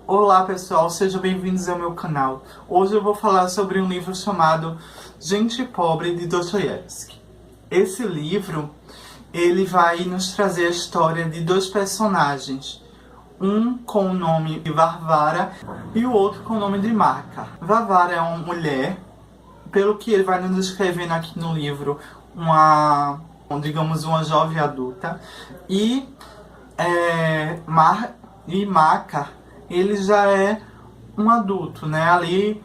Olá pessoal, sejam bem-vindos ao meu canal. Hoje eu vou falar sobre um livro chamado Gente Pobre, de Dostoiévski. Esse livro, ele vai nos trazer a história de dois personagens, um com o nome de Varvara e o outro com o nome de Marka. Varvara é uma mulher, pelo que ele vai nos descrevendo aqui no livro, uma jovem adulta, e Marka, ele já é um adulto, né, ali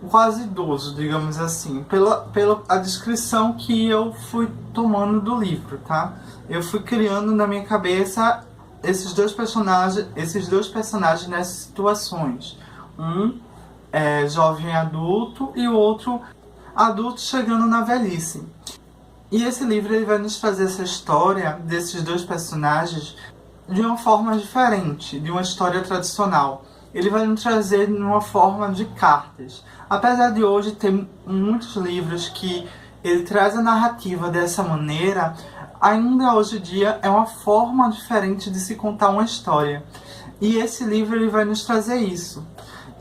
quase idoso, digamos assim, pela a descrição que eu fui tomando do livro, tá? Eu fui criando na minha cabeça esses dois personagens nessas situações. Um é jovem adulto e o outro adulto chegando na velhice. E esse livro ele vai nos trazer essa história desses dois personagens de uma forma diferente, de uma história tradicional. Ele vai nos trazer de uma forma de cartas. Apesar de hoje ter muitos livros que ele traz a narrativa dessa maneira, ainda hoje em dia é uma forma diferente de se contar uma história. E esse livro ele vai nos trazer isso.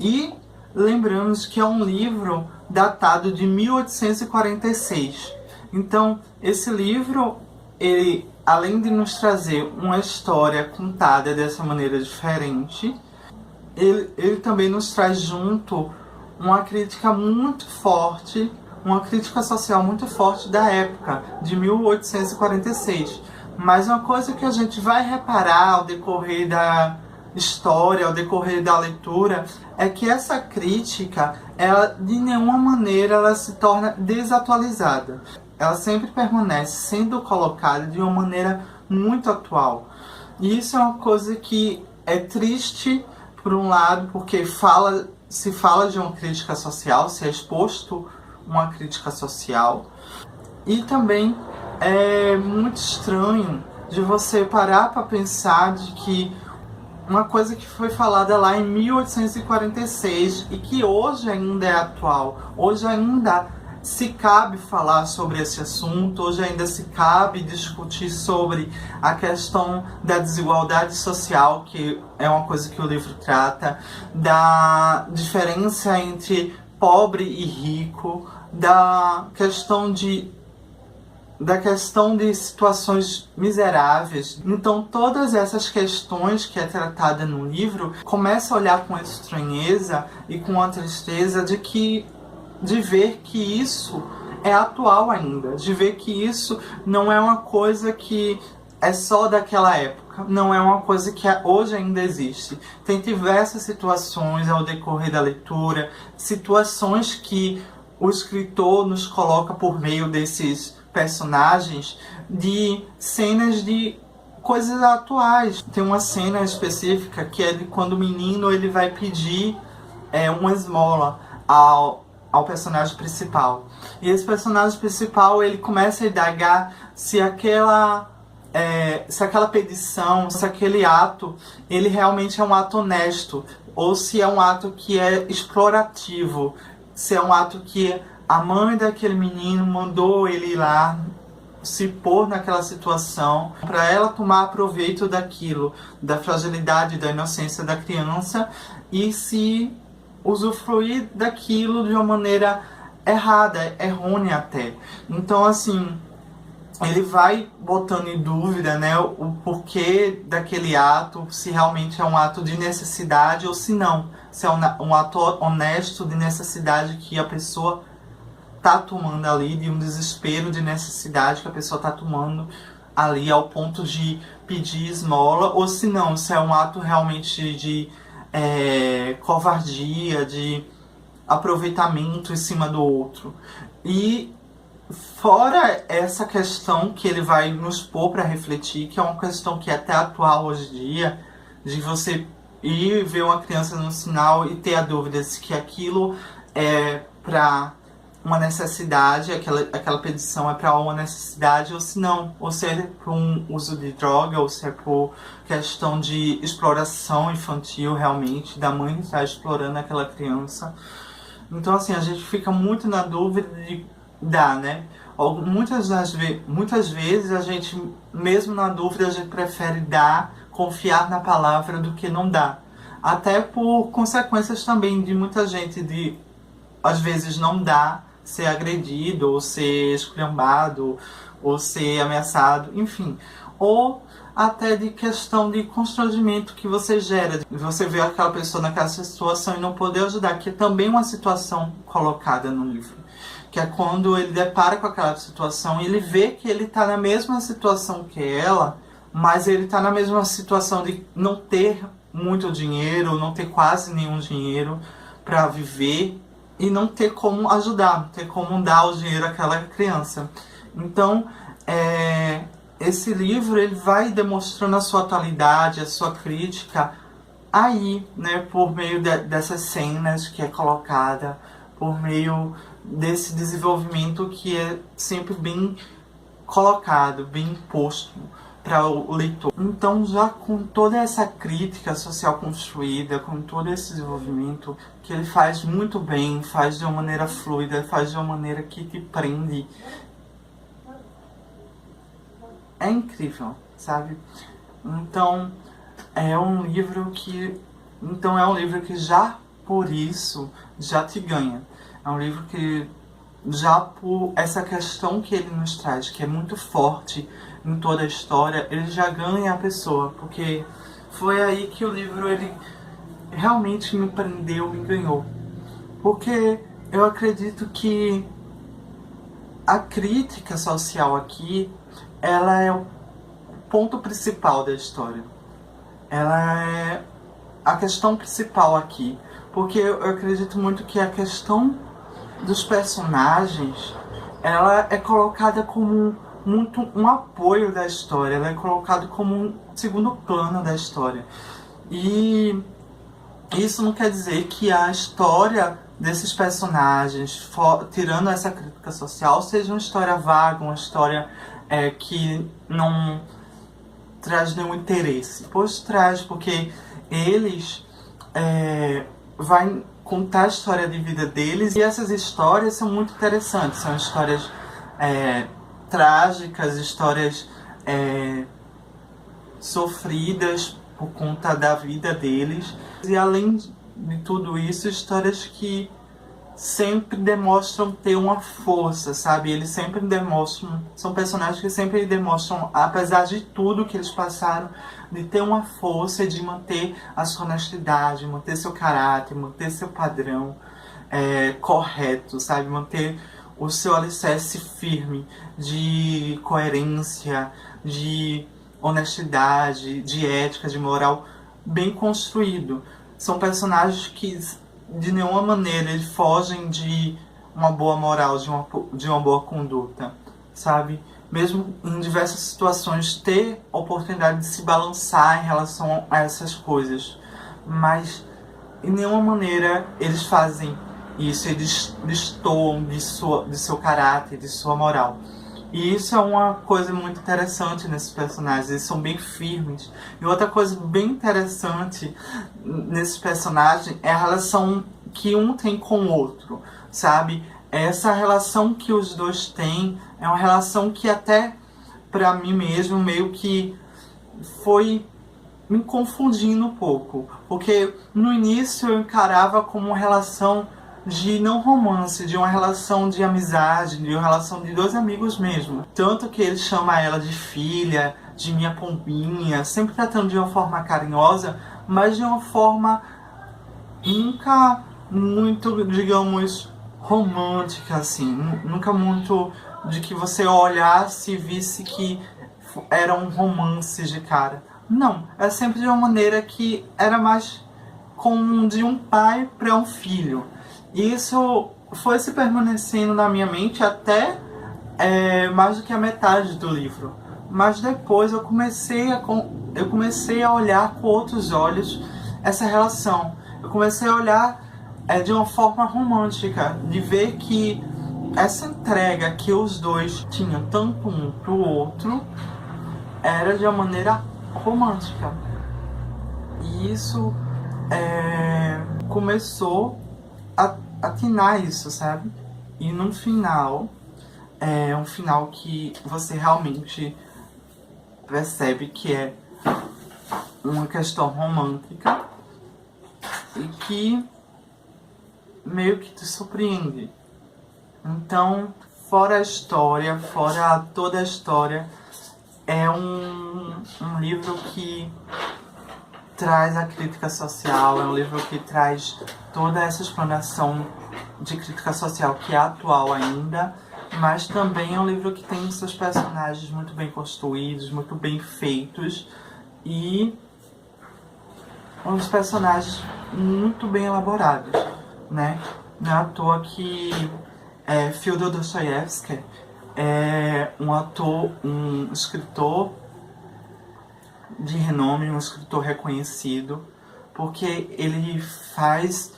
E lembramos que é um livro datado de 1846. Então, esse livro, ele, além de nos trazer uma história contada dessa maneira diferente, ele também nos traz junto uma crítica muito forte, uma crítica social muito forte da época, de 1846. Mas uma coisa que a gente vai reparar ao decorrer da história, ao decorrer da leitura, é que essa crítica, ela de nenhuma maneira ela se torna desatualizada. Ela sempre permanece sendo colocada de uma maneira muito atual. E isso é uma coisa que é triste, por um lado, porque se fala de uma crítica social, se é exposto uma crítica social. E também é muito estranho de você parar para pensar de que uma coisa que foi falada lá em 1846 e que hoje ainda é atual, hoje ainda se cabe falar sobre esse assunto, hoje ainda se cabe discutir sobre a questão da desigualdade social, que é uma coisa que o livro trata, da diferença entre pobre e rico, da questão de situações miseráveis. Então todas essas questões que é tratada no livro começa a olhar com estranheza e com a tristeza de ver que isso é atual ainda, de ver que isso não é uma coisa que é só daquela época, não é uma coisa que hoje ainda existe. Tem diversas situações ao decorrer da leitura, situações que o escritor nos coloca por meio desses personagens, de cenas de coisas atuais. Tem uma cena específica que é de quando o menino ele vai pedir uma esmola ao personagem principal. E esse personagem principal ele começa a indagar se aquela petição, se aquele ato ele realmente é um ato honesto, ou se é um ato que é explorativo, se é um ato que a mãe daquele menino mandou ele ir lá se pôr naquela situação para ela tomar proveito daquilo, da fragilidade, da inocência da criança, e se usufruir daquilo de uma maneira errada, errônea até. Então, assim, ele vai botando em dúvida, né, o porquê daquele ato, se realmente é um ato de necessidade ou se não, se é um ato honesto de necessidade que a pessoa tá tomando ali, de um desespero de necessidade que a pessoa tá tomando ali ao ponto de pedir esmola, ou se não, se é um ato realmente de covardia, de aproveitamento em cima do outro. E fora essa questão que ele vai nos pôr para refletir, que é uma questão que é até atual hoje em dia, de você ir ver uma criança no sinal e ter a dúvida se que aquilo é para uma necessidade, aquela petição é para uma necessidade ou se não, ou se é por um uso de droga, ou se é por questão de exploração infantil realmente, da mãe estar explorando aquela criança. Então assim, a gente fica muito na dúvida de dar, né? Muitas vezes a gente, mesmo na dúvida, a gente prefere dar, confiar na palavra do que não dar. Até por consequências também de muita gente de, às vezes, não dar, ser agredido, ou ser esculhambado, ou ser ameaçado, enfim. Ou até de questão de constrangimento que você gera. Você vê aquela pessoa naquela situação e não poder ajudar, que é também uma situação colocada no livro. Que é quando ele depara com aquela situação e ele vê que ele está na mesma situação que ela, mas ele está na mesma situação de não ter muito dinheiro, não ter quase nenhum dinheiro para viver e não ter como ajudar, não ter como dar o dinheiro àquela criança. Então, esse livro ele vai demonstrando a sua atualidade, a sua crítica aí, né, por meio dessas cenas que é colocada, por meio desse desenvolvimento que é sempre bem colocado, bem posto para o leitor. Então, já com toda essa crítica social construída, com todo esse desenvolvimento, que ele faz muito bem, faz de uma maneira fluida, faz de uma maneira que te prende, é incrível, sabe? Então, é um livro que já por isso já te ganha. É um livro que já por essa questão que ele nos traz, que é muito forte em toda a história, ele já ganha a pessoa, porque foi aí que o livro ele realmente me prendeu, me ganhou. Porque eu acredito que a crítica social aqui, ela é o ponto principal da história. Ela é a questão principal aqui. Porque eu acredito muito que a questão dos personagens, ela é colocada como muito um apoio da história. Ela é colocada como um segundo plano da história. E isso não quer dizer que a história desses personagens, tirando essa crítica social, seja uma história vaga, uma história que não traz nenhum interesse. Pois traz, porque eles vai contar a história de vida deles, e essas histórias são muito interessantes. São histórias trágicas, histórias sofridas por conta da vida deles. E além de tudo isso, histórias que sempre demonstram ter uma força, sabe? Eles sempre demonstram, são personagens que sempre demonstram, apesar de tudo que eles passaram, de ter uma força, de manter a sua honestidade, manter seu caráter, manter seu padrão correto, sabe? Manter o seu alicerce firme de coerência, de honestidade, de ética, de moral bem construído. São personagens que de nenhuma maneira eles fogem de uma boa moral, de uma boa conduta, sabe? Mesmo em diversas situações, ter a oportunidade de se balançar em relação a essas coisas. Mas, em nenhuma maneira, eles fazem isso, eles destoam de seu caráter, de sua moral. E isso é uma coisa muito interessante nesses personagens, eles são bem firmes. E outra coisa bem interessante nesses personagens é a relação que um tem com o outro, sabe? Essa relação que os dois têm é uma relação que até pra mim mesmo meio que foi me confundindo um pouco. Porque no início eu encarava como uma relação de não romance, de uma relação de amizade, de uma relação de dois amigos mesmo. Tanto que ele chama ela de filha, de minha pombinha, sempre tratando de uma forma carinhosa, mas de uma forma nunca muito, digamos, romântica, assim. Nunca muito de que você olhasse e visse que era um romance de cara. Não, é sempre de uma maneira que era mais como de um pai para um filho. E isso foi se permanecendo na minha mente até mais do que a metade do livro. Mas depois eu comecei a olhar com outros olhos essa relação. Eu comecei a olhar de uma forma romântica, de ver que essa entrega que os dois tinham tanto um pro outro era de uma maneira romântica. E isso começou atinar isso, sabe? E no final, é um final que você realmente percebe que é uma questão romântica e que meio que te surpreende. Então, fora a história, fora toda a história, é um livro que traz a crítica social, é um livro que traz toda essa explanação de crítica social que é atual ainda, mas também é um livro que tem seus personagens muito bem construídos, muito bem feitos e uns personagens muito bem elaborados, né? Não é à toa que Fyodor Dostoiévski é um ator, um escritor de renome, um escritor reconhecido, porque ele faz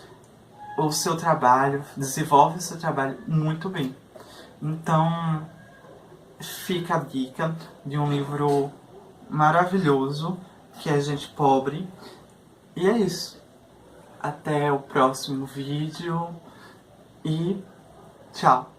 o seu trabalho, desenvolve o seu trabalho muito bem. Então, fica a dica de um livro maravilhoso, que é Gente Pobre. E é isso. Até o próximo vídeo e tchau!